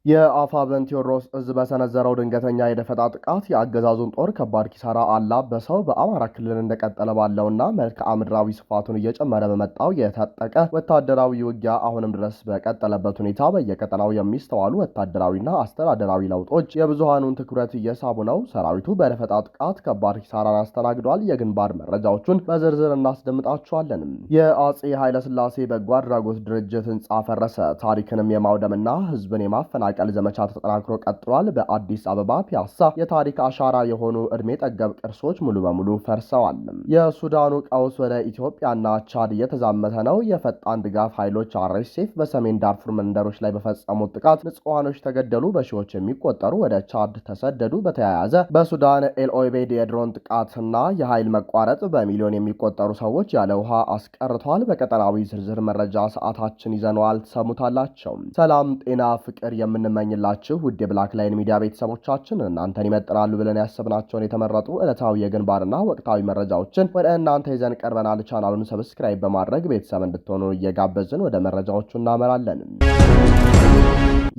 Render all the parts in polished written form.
የአፋብኃይል ቴዎድሮስ እዝ በሰነዘረው ድንገተኛ የደፈጣ ጥቃት የአገዛዙን ጦር ከባድ ኪሳራ አላበሰው። በአማራ ክልል እንደቀጠለ ባለውና መልክዓ ምድራዊ ስፋቱን እየጨመረ በመጣው የታጠቀ ወታደራዊ ውጊያ አሁንም ድረስ በቀጠለበት ሁኔታ በየቀጠናው የሚስተዋሉ ወታደራዊና አስተዳደራዊ ለውጦች የብዙሃኑን ትኩረት እየሳቡ ነው። ሰራዊቱ በደፈጣ ጥቃት ከባድ ኪሳራን አስተናግዷል። የግንባር መረጃዎቹን በዝርዝር እናስደምጣችኋለን። የአጼ ኃይለሥላሴ በጎ አድራጎት ድርጅት ህንፃ ፈረሰ። ታሪክንም የማውደምና ህዝብን የማፈናቀል ዘመቻ ተጠናክሮ ቀጥሏል። በአዲስ አበባ ፒያሳ የታሪክ አሻራ የሆኑ እድሜ ጠገብ ቅርሶች ሙሉ በሙሉ ፈርሰዋል። የሱዳኑ ቀውስ ወደ ኢትዮጵያና ቻድ እየተዛመተ ነው። የፈጣን ድጋፍ ኃይሎች አርኤስኤፍ በሰሜን ዳርፉር መንደሮች ላይ በፈጸሙት ጥቃት ንጹሃኖች ተገደሉ፣ በሺዎች የሚቆጠሩ ወደ ቻድ ተሰደዱ። በተያያዘ በሱዳን ኤልኦቤድ የድሮን ጥቃትና የኃይል መቋረጥ በሚሊዮን የሚቆጠሩ ሰዎች ያለ ውሃ አስቀርቷል። በቀጠናዊ ዝርዝር መረጃ ሰዓታችን ይዘነዋል፣ ትሰሙታላቸው። ሰላም፣ ጤና፣ ፍቅር የምንመኝላችሁ ውድ የብላክ ላይን ሚዲያ ቤተሰቦቻችን እናንተን ይመጥናሉ ብለን ያሰብናቸውን የተመረጡ ዕለታዊ የግንባርና ወቅታዊ መረጃዎችን ወደ እናንተ ይዘን ቀርበናል። ቻናሉን ሰብስክራይብ በማድረግ ቤተሰብ እንድትሆኑ እየጋበዝን ወደ መረጃዎቹ እናመራለን።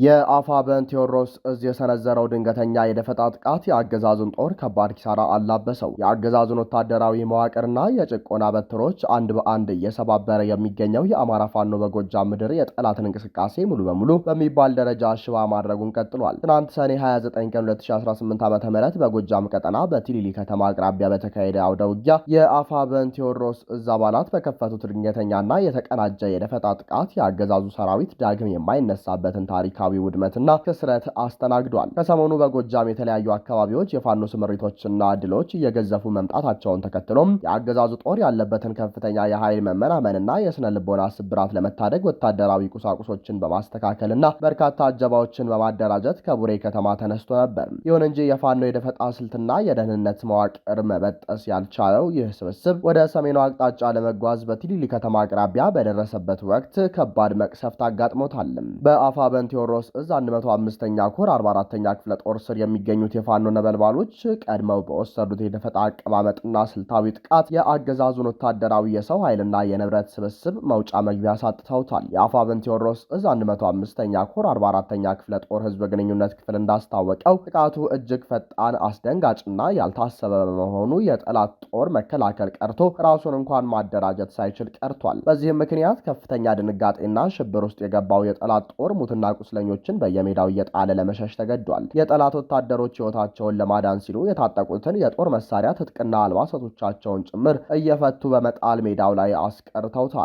የአፋብኃይል ቴዎድሮስ እዝ የሰነዘረው ድንገተኛ የደፈጣ ጥቃት የአገዛዙን ጦር ከባድ ኪሳራ አላበሰው። የአገዛዙን ወታደራዊ መዋቅርና የጭቆና በትሮች አንድ በአንድ እየሰባበረ የሚገኘው የአማራ ፋኖ በጎጃም ምድር የጠላትን እንቅስቃሴ ሙሉ በሙሉ በሚባል ደረጃ ሽባ ማድረጉን ቀጥሏል። ትናንት ሰኔ 29 ቀን 2018 ዓ.ም በጎጃም ቀጠና በቲሊሊ ከተማ አቅራቢያ በተካሄደ አውደ ውጊያ የአፋብኃይል ቴዎድሮስ እዝ አባላት በከፈቱት ድንገተኛና የተቀናጀ የደፈጣ ጥቃት የአገዛዙ ሰራዊት ዳግም የማይነሳበትን ታሪካዊ ውድመትና ክስረት አስተናግዷል። ከሰሞኑ በጎጃም የተለያዩ አካባቢዎች የፋኖ ስምሪቶችና ድሎች እየገዘፉ መምጣታቸውን ተከትሎም የአገዛዙ ጦር ያለበትን ከፍተኛ የኃይል መመናመንና የስነ ልቦና ስብራት ለመታደግ ወታደራዊ ቁሳቁሶችን በማስተካከልና በርካታ አጀባዎችን በማደራጀት ከቡሬ ከተማ ተነስቶ ነበር። ይሁን እንጂ የፋኖ የደፈጣ ስልትና የደህንነት መዋቅር መበጠስ ያልቻለው ይህ ስብስብ ወደ ሰሜኑ አቅጣጫ ለመጓዝ በቲሊሊ ከተማ አቅራቢያ በደረሰበት ወቅት ከባድ መቅሰፍት አጋጥሞታል። በአፋብኃይል ቴዎድሮስ እዝ 105ኛ ኮር 44ኛ ክፍለ ጦር ስር የሚገኙት የፋኖ ነበልባሎች ቀድመው በወሰዱት የደፈጣ አቀማመጥና ስልታዊ ጥቃት የአገዛዙን ወታደራዊ የሰው ኃይልና የንብረት ስብስብ መውጫ መግቢያ ሳጥተውታል። የአፋብኃይል ቴዎድሮስ እዝ 105ኛ ኮር 44ኛ ክፍለ ጦር ህዝብ ግንኙነት ክፍል እንዳስታወቀው ጥቃቱ እጅግ ፈጣን፣ አስደንጋጭና ያልታሰበ በመሆኑ የጠላት ጦር መከላከል ቀርቶ ራሱን እንኳን ማደራጀት ሳይችል ቀርቷል። በዚህም ምክንያት ከፍተኛ ድንጋጤና ሽብር ውስጥ የገባው የጠላት ጦር ሙትና ቁስለኞችን በየሜዳው እየጣለ ለመሸሽ ተገዷል። የጠላት ወታደሮች ህይወታቸውን ለማዳን ሲሉ የታጠቁትን የጦር መሳሪያ ትጥቅና አልባሳቶቻቸውን ጭምር እየፈቱ በመጣል ሜዳው ላይ አስቀርተውታል።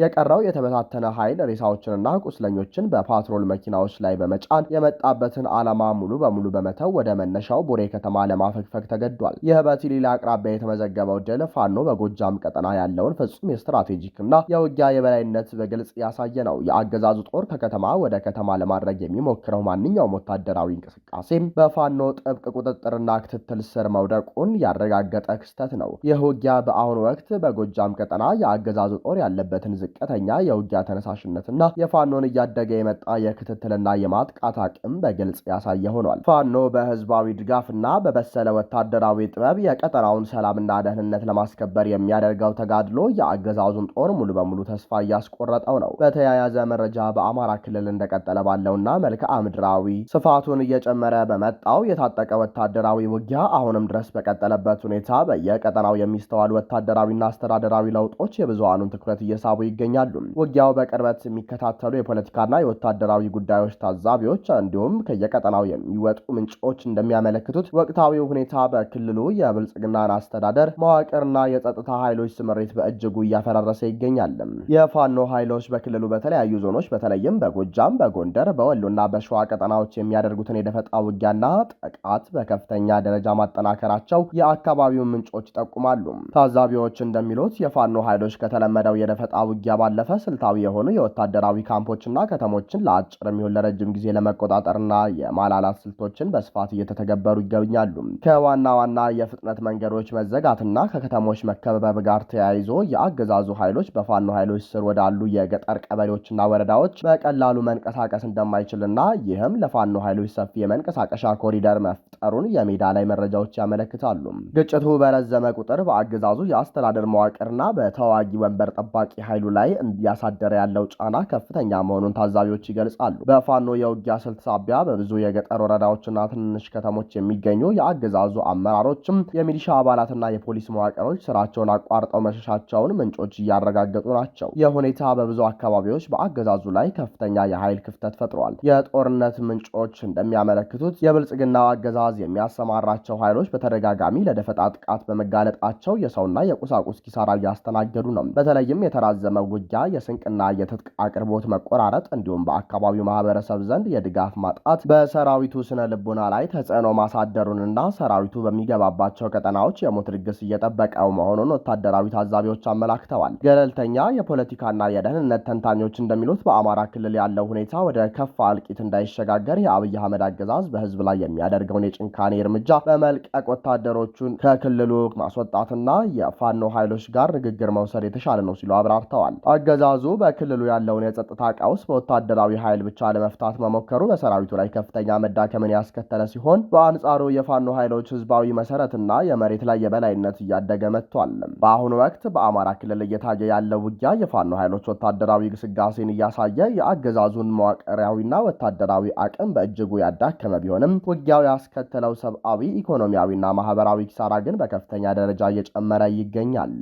የቀረው የተበታተነ ኃይል ሬሳዎችንና ቁስለኞችን በፓትሮል መኪናዎች ላይ በመጫን የመጣበትን ዓላማ ሙሉ በሙሉ በመተው ወደ መነሻው ቡሬ ከተማ ለማፈግፈግ ተገዷል። ይህ በቲሊሊ አቅራቢያ የተመዘገበው ድል ፋኖ በጎጃም ቀጠና ያለውን ፍጹም የስትራቴጂክና የውጊያ የበላይነት በግልጽ ያሳየ ነው። የአገዛዙ ጦር ከከተማ ወደ ከተማ ለማድረግ የሚሞክረው ማንኛውም ወታደራዊ እንቅስቃሴም በፋኖ ጥብቅ ቁጥጥርና ክትትል ስር መውደቁን ያረጋገጠ ክስተት ነው። ይህ ውጊያ በአሁኑ ወቅት በጎጃም ቀጠና የአገዛዙ ጦር ያለበትን ዝቅተኛ የውጊያ ተነሳሽነትና የፋኖን እያደገ የመጣ የክትትልና የማጥቃት አቅም በግልጽ ያሳየ ሆኗል። ፋኖ በህዝባዊ ድጋፍና በበሰለ ወታደራዊ ጥበብ የቀጠናውን ሰላምና ደህንነት ለማስከበር የሚያደርገው ተጋድሎ የአገዛዙን ጦር ሙሉ በሙሉ ተስፋ እያስቆረጠው ነው። በተያያዘ መረጃ በአማራ ክልል እንደቀጠለ ባለውና መልክዓ ምድራዊ ስፋቱን እየጨመረ በመጣው የታጠቀ ወታደራዊ ውጊያ አሁንም ድረስ በቀጠለበት ሁኔታ በየቀጠናው የሚስተዋሉ ወታደራዊና አስተዳደራዊ ለውጦች የብዙሃኑን ትኩረት እየሳቡ ይገኛሉ። ውጊያው በቅርበት የሚከታተሉ የፖለቲካና የወታደራዊ ጉዳዮች ታዛቢዎች እንዲሁም ከየቀጠናው የሚወጡ ምንጮች እንደሚያመለክቱት ወቅታዊው ሁኔታ በክልሉ የብልጽግናን አስተዳደር መዋቅርና የጸጥታ ኃይሎች ስምሪት በእጅጉ እያፈራረሰ ይገኛል። የፋኖ ኃይሎች በክልሉ በተለያዩ ዞኖች በተለይም በጎጃም፣ በጎንደር፣ በወሎና በሸዋ ቀጠናዎች የሚያደርጉትን የደፈጣ ውጊያና ጥቃት በከፍተኛ ደረጃ ማጠናከራቸው የአካባቢውን ምንጮች ይጠቁማሉ። ታዛቢዎች እንደሚሉት የፋኖ ኃይሎች ከተለመደው የደፈጣ ውጊያ ባለፈ ስልታዊ የሆኑ የወታደራዊ ካምፖችና ከተሞችን ለአጭር የሚሆን ለረጅም ጊዜ ለመቆጣጠርና የማላላት ስልቶችን በስፋት እየተተገበሩ ይገኛሉ። ከዋና ዋና የፍጥነት መንገዶች መዘጋትና ከከተሞች መከበብ ጋር ተያይዞ የአገዛዙ ኃይሎች በፋኖ ኃይሎች ስር ወዳሉ የገጠር ቀበሌዎችና ወረዳዎች በቀላሉ መንቀሳቀስ እንደማ እንደማይችልና ይህም ለፋኖ ኃይሎች ሰፊ የመንቀሳቀሻ ኮሪደር መፍጠሩን የሜዳ ላይ መረጃዎች ያመለክታሉ። ግጭቱ በረዘመ ቁጥር በአገዛዙ የአስተዳደር መዋቅርና በተዋጊ ወንበር ጠባቂ ኃይሉ ላይ እያሳደረ ያለው ጫና ከፍተኛ መሆኑን ታዛቢዎች ይገልጻሉ። በፋኖ የውጊያ ስልት ሳቢያ በብዙ የገጠር ወረዳዎችና ትንንሽ ከተሞች የሚገኙ የአገዛዙ አመራሮችም የሚሊሻ አባላትና የፖሊስ መዋቅሮች ስራቸውን አቋርጠው መሸሻቸውን ምንጮች እያረጋገጡ ናቸው። የሁኔታ በብዙ አካባቢዎች በአገዛዙ ላይ ከፍተኛ የኃይል ክፍተት ፈጥሯል። የጦርነት ምንጮች እንደሚያመለክቱት የብልጽግናው አገዛዝ የሚያሰማራቸው ኃይሎች በተደጋጋሚ ለደፈጣ ጥቃት በመጋለጣቸው የሰውና የቁሳቁስ ኪሳራ እያስተናገዱ ነው። በተለይም የተራዘመው ውጊያ፣ የስንቅና የትጥቅ አቅርቦት መቆራረጥ እንዲሁም በአካባቢው ማህበረሰብ ዘንድ የድጋፍ ማጣት በሰራዊቱ ስነ ልቦና ላይ ተጽዕኖ ማሳደሩንና ሰራዊቱ በሚገባባቸው ቀጠናዎች የሞት ድግስ እየጠበቀው መሆኑን ወታደራዊ ታዛቢዎች አመላክተዋል። ገለልተኛ የፖለቲካና የደህንነት ተንታኞች እንደሚሉት በአማራ ክልል ያለው ሁኔታ ወደ ከፋ እልቂት እንዳይሸጋገር የአብይ አህመድ አገዛዝ በህዝብ ላይ የሚያደርገውን የጭንካኔ እርምጃ በመልቀቅ ወታደሮቹን ከክልሉ ማስወጣትና የፋኖ ኃይሎች ጋር ንግግር መውሰድ የተሻለ ነው ሲሉ አብራርተዋል። አገዛዙ በክልሉ ያለውን የጸጥታ ቀውስ በወታደራዊ ኃይል ብቻ ለመፍታት መሞከሩ በሰራዊቱ ላይ ከፍተኛ መዳከምን ያስከተለ ሲሆን፣ በአንጻሩ የፋኖ ኃይሎች ህዝባዊ መሰረትና የመሬት ላይ የበላይነት እያደገ መጥቷል። በአሁኑ ወቅት በአማራ ክልል እየታየ ያለው ውጊያ የፋኖ ኃይሎች ወታደራዊ ግስጋሴን እያሳየ የአገዛዙን መዋቅራዊና ወታደራዊ አቅም በእጅጉ ያዳከመ ቢሆንም ውጊያው ያስከተለው ሰብአዊ፣ ኢኮኖሚያዊና ማህበራዊ ኪሳራ ግን በከፍተኛ ደረጃ እየጨመረ ይገኛል።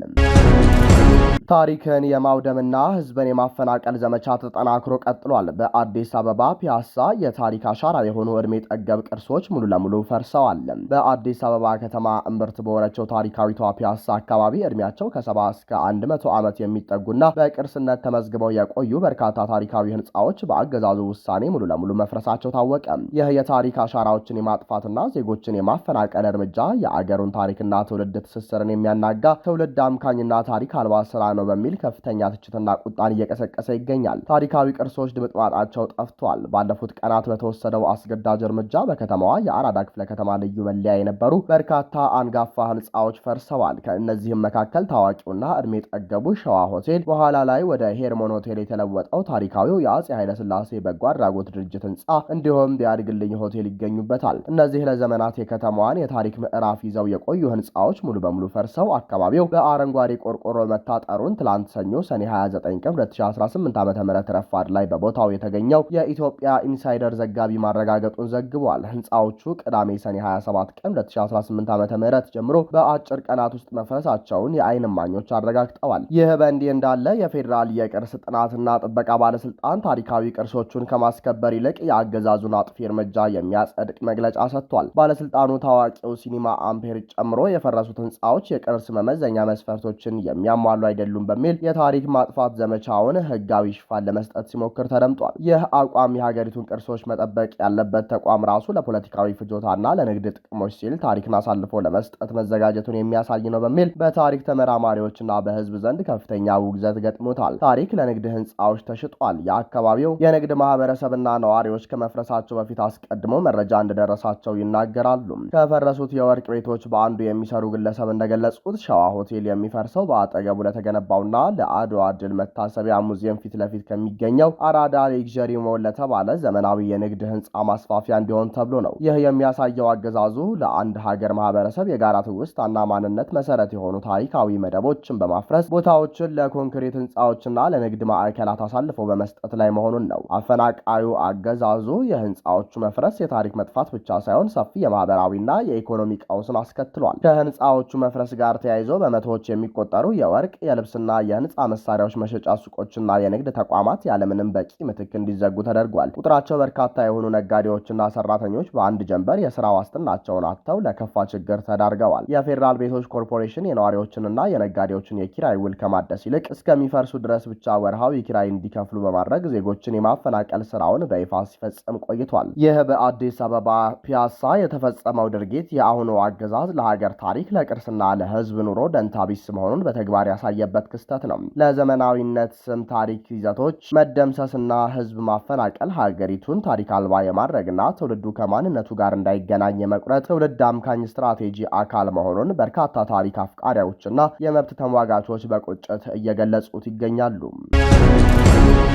ታሪክን የማውደምና ህዝብን የማፈናቀል ዘመቻ ተጠናክሮ ቀጥሏል። በአዲስ አበባ ፒያሳ የታሪክ አሻራ የሆኑ እድሜ ጠገብ ቅርሶች ሙሉ ለሙሉ ፈርሰዋል። በአዲስ አበባ ከተማ እምብርት በሆነችው ታሪካዊቷ ፒያሳ አካባቢ እድሜያቸው ከ70 እስከ 100 ዓመት የሚጠጉና በቅርስነት ተመዝግበው የቆዩ በርካታ ታሪካዊ ህንፃዎች በአገዛዙ ውሳኔ ሙሉ ለሙሉ መፍረሳቸው ታወቀ። ይህ የታሪክ አሻራዎችን የማጥፋትና ዜጎችን የማፈናቀል እርምጃ የአገሩን ታሪክና ትውልድ ትስስርን የሚያናጋ ትውልድ አምካኝና ታሪክ አልባ ስራ ነው በሚል ከፍተኛ ትችትና ቁጣን እየቀሰቀሰ ይገኛል። ታሪካዊ ቅርሶች ድምጥማጣቸው ጠፍቷል። ባለፉት ቀናት በተወሰደው አስገዳጅ እርምጃ በከተማዋ የአራዳ ክፍለ ከተማ ልዩ መለያ የነበሩ በርካታ አንጋፋ ህንፃዎች ፈርሰዋል። ከእነዚህም መካከል ታዋቂውና እድሜ ጠገቡ ሸዋ ሆቴል፣ በኋላ ላይ ወደ ሄርሞን ሆቴል የተለወጠው ታሪካዊው የአጼ ኃይለሥላሴ በጎ አድራጎት ድርጅት ህንፃ እንዲሁም ቢያድግልኝ ሆቴል ይገኙበታል። እነዚህ ለዘመናት የከተማዋን የታሪክ ምዕራፍ ይዘው የቆዩ ህንፃዎች ሙሉ በሙሉ ፈርሰው አካባቢው በአረንጓዴ ቆርቆሮ መታጠሩን ትላንት ሰኞ ሰኔ 29 ቀን 2018 ዓ.ም ረፋድ ላይ በቦታው የተገኘው የኢትዮጵያ ኢንሳይደር ዘጋቢ ማረጋገጡን ዘግቧል። ህንፃዎቹ ቅዳሜ ሰኔ 27 ቀን 2018 ዓ.ም ጀምሮ በአጭር ቀናት ውስጥ መፍረሳቸውን የዓይን እማኞች አረጋግጠዋል። ይህ በእንዲህ እንዳለ የፌዴራል የቅርስ ጥናትና ጥበቃ ባለስልጣን ታሪካዊ ቅርሶቹን ከማስከበር ይልቅ የአገዛዙን አጥፊ እርምጃ የሚያጸድቅ መግለጫ ሰጥቷል። ባለስልጣኑ ታዋቂው ሲኒማ አምፔር ጨምሮ የፈረሱት ህንፃዎች የቅርስ መመዘኛ መስፈርቶችን የሚያሟሉ አይደሉም በሚል የታሪክ ማጥፋት ዘመቻውን ህጋዊ ሽፋን ለመስጠት ሲሞክር ተደምጧል። ይህ አቋም የሀገሪቱን ቅርሶች መጠበቅ ያለበት ተቋም ራሱ ለፖለቲካዊ ፍጆታና ለንግድ ጥቅሞች ሲል ታሪክን አሳልፎ ለመስጠት መዘጋጀቱን የሚያሳይ ነው በሚል በታሪክ ተመራማሪዎችና በህዝብ ዘንድ ከፍተኛ ውግዘት ገጥሞታል። ታሪክ ለንግድ ህንፃዎች ተሽጧል። የአካባቢው የንግድ ማህበረሰብና ነዋሪዎች ከመፍረሳቸው በፊት አስቀድሞ መረጃ እንደደረሳቸው ይናገራሉ። ከፈረሱት የወርቅ ቤቶች በአንዱ የሚሰሩ ግለሰብ እንደገለጹት ሸዋ ሆቴል የሚፈርሰው በአጠገቡ ለተገነባውና ለአድዋ ድል መታሰቢያ ሙዚየም ፊት ለፊት ከሚገኘው አራዳ ሌክዠሪ ሞል ለተባለ ዘመናዊ የንግድ ህንፃ ማስፋፊያ እንዲሆን ተብሎ ነው። ይህ የሚያሳየው አገዛዙ ለአንድ ሀገር ማህበረሰብ የጋራ ትውስታና ማንነት መሰረት የሆኑ ታሪካዊ መደቦችን በማፍረስ ቦታዎችን ለኮንክሪት ህንፃዎችና ለንግድ ማዕከላት አሳልፎ በመስጠት ላይ መሆኑን ነው። አፈናቃዩ አገዛዙ የህንፃዎቹ መፍረስ የታሪክ መጥፋት ብቻ ሳይሆን ሰፊ የማህበራዊና የኢኮኖሚ ቀውስን አስከትሏል። ከህንፃዎቹ መፍረስ ጋር ተያይዞ በመቶዎች የሚቆጠሩ የወርቅ የልብስና የህንፃ መሳሪያዎች መሸጫ ሱቆችና የንግድ ተቋማት ያለምንም በቂ ምትክ እንዲዘጉ ተደርጓል። ቁጥራቸው በርካታ የሆኑ ነጋዴዎችና ሰራተኞች በአንድ ጀንበር የስራ ዋስትናቸውን አጥተው ለከፋ ችግር ተዳርገዋል። የፌዴራል ቤቶች ኮርፖሬሽን የነዋሪዎችንና የነጋዴዎችን የኪራይ ውል ከማደስ ይልቅ እስከሚፈርሱ ድረስ ብቻ ወርሃዊ ኪራይ እንዲከፍሉ በማድረግ ዜጎችን የማፈናቀል ስራውን በይፋ ሲፈጽም ቆይቷል። ይህ በአዲስ አበባ ፒያሳ የተፈጸመው ድርጊት የአሁኑ አገዛዝ ለሀገር ታሪክ፣ ለቅርስና ለህዝብ ኑሮ ደንታቢስ መሆኑን በተግባር ያሳየበት ክስተት ነው። ለዘመናዊነት ስም ታሪክ ይዘቶች መደምሰስና ህዝብ ማፈናቀል ሀገሪቱን ታሪክ አልባ የማድረግና ትውልዱ ከማንነቱ ጋር እንዳይገናኝ የመቁረጥ ትውልድ አምካኝ ስትራቴጂ አካል መሆኑን በርካታ ታሪክ አፍቃሪዎችና የመብት ተሟጋቾች በቁጭት እየገለጹት ይገኛሉ።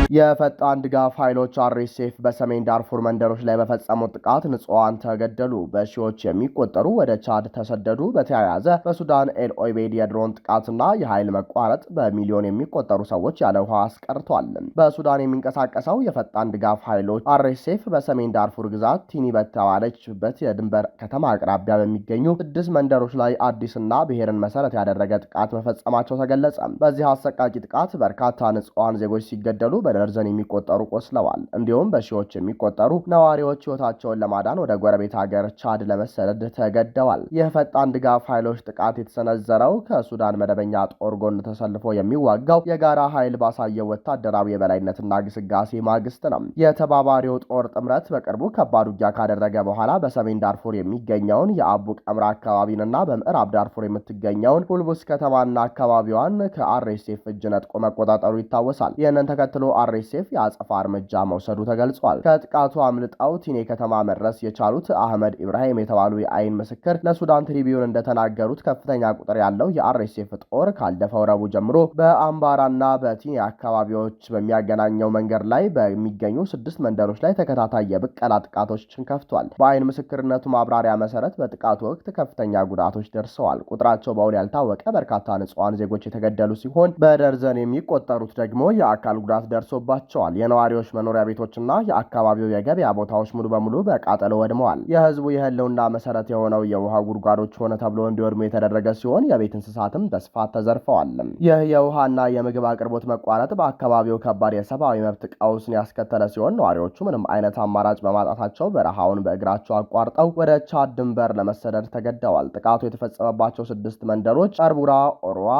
የፈጣን ድጋፍ ኃይሎች አርኤስኤፍ በሰሜን ዳርፉር መንደሮች ላይ በፈጸሙት ጥቃት ንጹሃን ተገደሉ፣ በሺዎች የሚቆጠሩ ወደ ቻድ ተሰደዱ። በተያያዘ በሱዳን ኤል ኦቤይድ የድሮን ጥቃትና የኃይል መቋረጥ በሚሊዮን የሚቆጠሩ ሰዎች ያለ ውሃ አስቀርቷል። በሱዳን የሚንቀሳቀሰው የፈጣን ድጋፍ ኃይሎች አርኤስኤፍ በሰሜን ዳርፉር ግዛት ቲኒ በተባለችበት የድንበር ከተማ አቅራቢያ በሚገኙ 6 መንደሮች ላይ አዲስና ብሔርን መሰረት ያደረገ ጥቃት መፈጸማቸው ተገለጸ። በዚህ አሰቃቂ ጥቃት በርካታ ንጹሃን ዜጎች ሲገደሉ በደርዘን የሚቆጠሩ ቆስለዋል። እንዲሁም በሺዎች የሚቆጠሩ ነዋሪዎች ሕይወታቸውን ለማዳን ወደ ጎረቤት ሀገር ቻድ ለመሰደድ ተገደዋል። ይህ ፈጣን ድጋፍ ኃይሎች ጥቃት የተሰነዘረው ከሱዳን መደበኛ ጦር ጎን ተሰልፎ የሚዋጋው የጋራ ኃይል ባሳየው ወታደራዊ የበላይነትና ግስጋሴ ማግስት ነው። የተባባሪው ጦር ጥምረት በቅርቡ ከባድ ውጊያ ካደረገ በኋላ በሰሜን ዳርፉር የሚገኘውን የአቡ ቀምራ አካባቢንና በምዕራብ ዳርፉር የምትገኘውን ሁልቡስ ከተማና አካባቢዋን ከአርኤስኤፍ እጅ ነጥቆ መቆጣጠሩ ይታወሳል። ይህንን ተከትሎ አርኤስኤፍ የአጸፋ እርምጃ መውሰዱ ተገልጿል። ከጥቃቱ አምልጠው ቲኔ ከተማ መድረስ የቻሉት አህመድ ኢብራሂም የተባሉ የአይን ምስክር ለሱዳን ትሪቢዩን እንደተናገሩት ከፍተኛ ቁጥር ያለው የአርኤስኤፍ ጦር ካለፈው ረቡዕ ጀምሮ በአምባራና በቲኔ አካባቢዎች በሚያገናኘው መንገድ ላይ በሚገኙ 6 መንደሮች ላይ ተከታታይ የብቀላ ጥቃቶችን ከፍቷል። በአይን ምስክርነቱ ማብራሪያ መሰረት በጥቃቱ ወቅት ከፍተኛ ጉዳቶች ደርሰዋል። ቁጥራቸው በውል ያልታወቀ በርካታ ንጹሃን ዜጎች የተገደሉ ሲሆን በደርዘን የሚቆጠሩት ደግሞ የአካል ጉዳት ደርሶባቸዋል። የነዋሪዎች መኖሪያ ቤቶችና የአካባቢው የገበያ ቦታዎች ሙሉ በሙሉ በቃጠሎ ወድመዋል። የህዝቡ የህልውና መሰረት የሆነው የውሃ ጉድጓዶች ሆነ ተብሎ እንዲወድሙ የተደረገ ሲሆን የቤት እንስሳትም በስፋት ተዘርፈዋል። ይህ የውሃና የምግብ አቅርቦት መቋረጥ በአካባቢው ከባድ የሰብአዊ መብት ቀውስን ያስከተለ ሲሆን ነዋሪዎቹ ምንም አይነት አማራጭ በማጣታቸው በረሃውን በእግራቸው አቋርጠው ወደ ቻድ ድንበር ለመሰደድ ተገደዋል። ጥቃቱ የተፈጸመባቸው 6 መንደሮች ጨርቡራ፣ ኦርዋ፣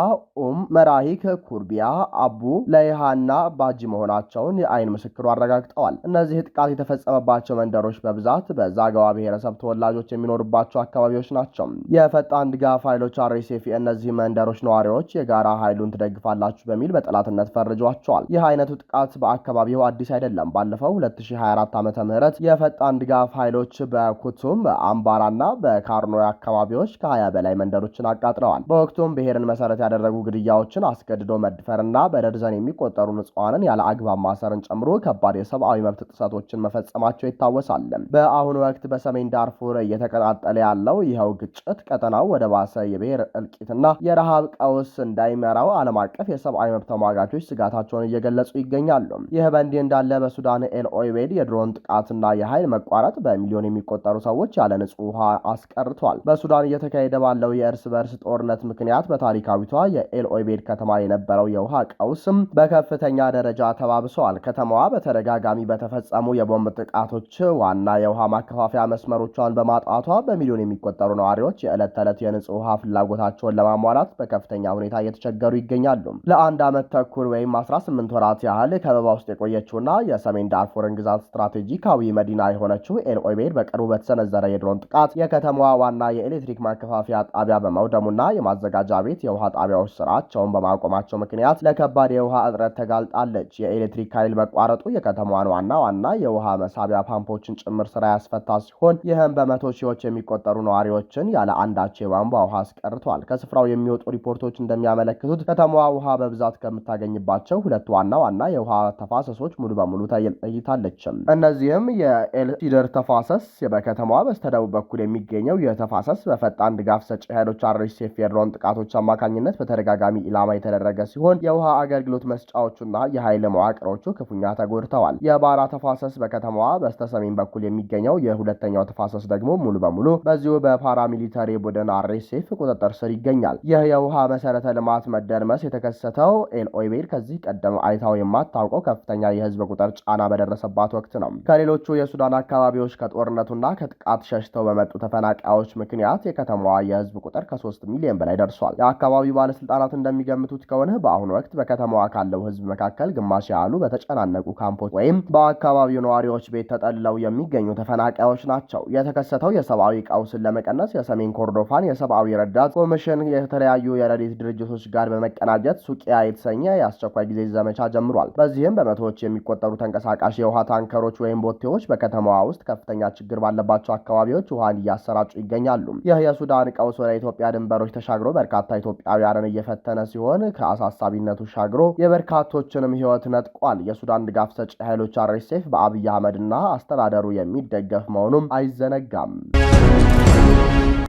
መራሂክ፣ ኩርቢያ፣ አቡ ለይሃና ባጂ መሆናቸውን የአይን ምስክሩ አረጋግጠዋል። እነዚህ ጥቃት የተፈጸመባቸው መንደሮች በብዛት በዛጋዋ ብሔረሰብ ተወላጆች የሚኖሩባቸው አካባቢዎች ናቸው። የፈጣን ድጋፍ ኃይሎች አርኤስኤፍ የእነዚህ መንደሮች ነዋሪዎች የጋራ ኃይሉን ትደግፋላችሁ በሚል በጠላትነት ፈርጇቸዋል። ይህ አይነቱ ጥቃት በአካባቢው አዲስ አይደለም። ባለፈው 2024 ዓመተ ምህረት የፈጣን ድጋፍ ኃይሎች በኩቱም በአምባራና በካርኖ አካባቢዎች ከ20 በላይ መንደሮችን አቃጥለዋል። በወቅቱም ብሔርን መሰረት ያደረጉ ግድያዎችን፣ አስገድዶ መድፈርና በደርዘን የሚቆጠሩ ንጹሃንን ያለ አግባብ ማሰርን ጨምሮ ከባድ የሰብአዊ መብት ጥሰቶችን መፈጸማቸው ይታወሳል። በአሁኑ ወቅት በሰሜን ዳርፉር እየተቀጣጠለ ያለው ይኸው ግጭት ቀጠናው ወደ ባሰ የብሔር እልቂትና የረሃብ ቀውስ እንዳይመራው ዓለም አቀፍ የሰብአዊ መብት ተሟጋቾች ስጋታቸውን እየገለጹ ይገኛሉ። ይህ በእንዲህ እንዳለ በሱዳን ኤል ኦቤይድ የድሮን ጥቃትና የኃይል መቋረጥ በሚሊዮን የሚቆጠሩ ሰዎች ያለ ንጹህ ውሃ አስቀርቷል። በሱዳን እየተካሄደ ባለው የእርስ በርስ ጦርነት ምክንያት በታሪካዊቷ የኤል ኦቤይድ ከተማ የነበረው የውሃ ቀውስም በከፍተኛ ደረጃ ተባብሰዋል። ከተማዋ በተደጋጋሚ በተፈጸሙ የቦምብ ጥቃቶች ዋና የውሃ ማከፋፈያ መስመሮቿን በማጣቷ በሚሊዮን የሚቆጠሩ ነዋሪዎች የዕለት ተዕለት የንጹህ ውሃ ፍላጎታቸውን ለማሟላት በከፍተኛ ሁኔታ እየተቸገሩ ይገኛሉ። ለአንድ ዓመት ተኩል ወይም 18 ወራት ያህል ከበባ ውስጥ የቆየችውና የሰሜን ዳርፉርን ግዛት ስትራቴጂካዊ መዲና የሆነችው ኤል ኦቤይድ በቅርቡ በተሰነዘረ የድሮን ጥቃት የከተማዋ ዋና የኤሌክትሪክ ማከፋፈያ ጣቢያ በመውደሙና የማዘጋጃ ቤት የውሃ ጣቢያዎች ስራቸውን በማቆማቸው ምክንያት ለከባድ የውሃ እጥረት ተጋልጣለች። የኤሌክትሪክ ኃይል መቋረጡ የከተማዋን ዋና የውሃ መሳቢያ ፓምፖችን ጭምር ስራ ያስፈታ ሲሆን ይህም በመቶ ሺዎች የሚቆጠሩ ነዋሪዎችን ያለ አንዳች የቧንቧ ውሃ አስቀርቷል። ከስፍራው የሚወጡ ሪፖርቶች እንደሚያመለክቱት ከተማዋ ውሃ በብዛት ከምታገኝባቸው 2 ዋና የውሃ ተፋሰሶች ሙሉ በሙሉ ተለይታለች። እነዚህም የኤል ሲደር ተፋሰስ በከተማዋ በስተደቡብ በኩል የሚገኘው የተፋሰስ በፈጣን ድጋፍ ሰጪ ኃይሎች አርኤስኤፍ የድሮን ጥቃቶች አማካኝነት በተደጋጋሚ ኢላማ የተደረገ ሲሆን የውሃ አገልግሎት መስጫዎቹና የኃይል መዋቅሮቹ ክፉኛ ተጎድተዋል። የባራ ተፋሰስ በከተማዋ በስተሰሜን በኩል የሚገኘው የሁለተኛው ተፋሰስ ደግሞ ሙሉ በሙሉ በዚሁ በፓራሚሊታሪ ቡድን አርኤስኤፍ ቁጥጥር ስር ይገኛል። ይህ የውሃ መሰረተ ልማት መደርመስ የተከሰተው ኤል ኦቤይድ ከዚህ ቀደም አይታው የማታውቀው ከፍተኛ የህዝብ ቁጥር ጫና በደረሰባት ወቅት ነው። ከሌሎቹ የሱዳን አካባቢዎች ከጦርነቱና ከጥቃት ሸሽተው በመጡ ተፈናቃዮች ምክንያት የከተማዋ የህዝብ ቁጥር ከ3 ሚሊዮን በላይ ደርሷል። የአካባቢው ባለስልጣናት እንደሚገምቱት ከሆነ በአሁኑ ወቅት በከተማዋ ካለው ህዝብ መካከል ግማሽ ያህሉ በተጨናነቁ ካምፖች ወይም በአካባቢው ነዋሪዎች ቤት ተጠልለው የሚገኙ ተፈናቃዮች ናቸው። የተከሰተው የሰብአዊ ቀውስን ለመቀነስ የሰሜን ኮርዶፋን የሰብአዊ ረዳት ኮሚሽን የተለያዩ የረድኤት ድርጅቶች ጋር በመቀናጀት ሱቂያ የተሰኘ የአስቸኳይ ጊዜ ዘመቻ ጀምሯል። በዚህም በመቶዎች የሚቆጠሩ ተንቀሳቃሽ የውሃ ታንከሮች ወይም ቦቴዎች በከተማዋ ውስጥ ከፍተኛ ችግር ባለባቸው አካባቢዎች ውሃን እያሰራጩ ይገኛሉ። ይህ የሱዳን ቀውስ ወደ ኢትዮጵያ ድንበሮች ተሻግሮ በርካታ ኢትዮጵያውያንን እየፈተነ ሲሆን ከአሳሳቢነቱ ሻግሮ የበርካቶችንም ህይወት ተነጥቋል። የሱዳን ድጋፍ ሰጪ ኃይሎች RSF በአብይ አህመድና አስተዳደሩ የሚደገፍ መሆኑም አይዘነጋም።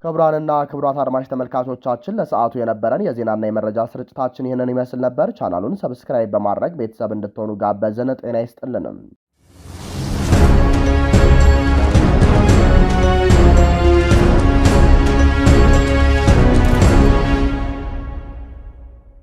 ክቡራንና ክቡራት አድማጭ ተመልካቾቻችን ለሰዓቱ የነበረን የዜናና የመረጃ ስርጭታችን ይህንን ይመስል ነበር። ቻናሉን ሰብስክራይብ በማድረግ ቤተሰብ እንድትሆኑ ጋበዝን። ጤና ይስጥልንም።